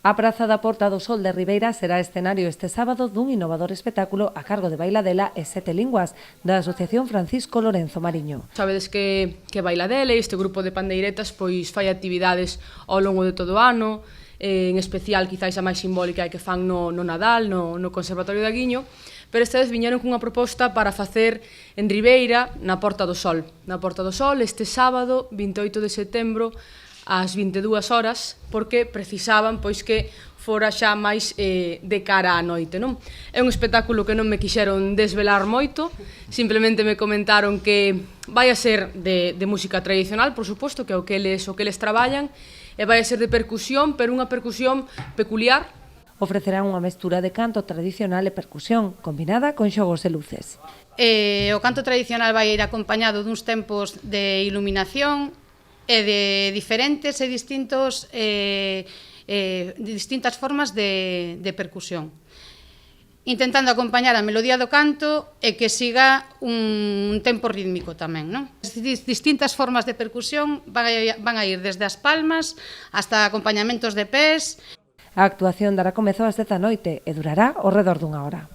A Praza da Porta do Sol de Ribeira será escenario este sábado dun innovador espectáculo a cargo de Bailadela e Sete Linguas, da Asociación Francisco Lorenzo Mariño. Sabedes que Bailadela, este grupo de pandeiretas, pois fai actividades ao longo de todo o ano, en especial quizáis a máis simbólica é que fan no Nadal, no Conservatorio de Aguiño, pero esta vez viñeron cunha proposta para facer en Ribeira, na Porta do Sol. Na Porta do Sol, este sábado, 28 de setembro, ás 22 horas, porque precisaban pois que fora xa máis de cara á noite, non? É un espectáculo que non me quixeron desvelar moito, simplemente me comentaron que vai a ser de música tradicional, por suposto, que é o que eles traballan, e vai a ser de percusión, pero unha percusión peculiar. Ofrecerán unha mestura de canto tradicional e percusión, combinada con xogos de luces. O canto tradicional vai ir acompañado duns tempos de iluminación e de diferentes e distintas formas de percusión, intentando acompañar a melodía do canto e que siga un tempo rítmico tamén, non? As distintas formas de percusión van a ir desde as palmas hasta acompañamentos de pés. A actuación dará comezo ás 10 da noite e durará ao redor dunha hora.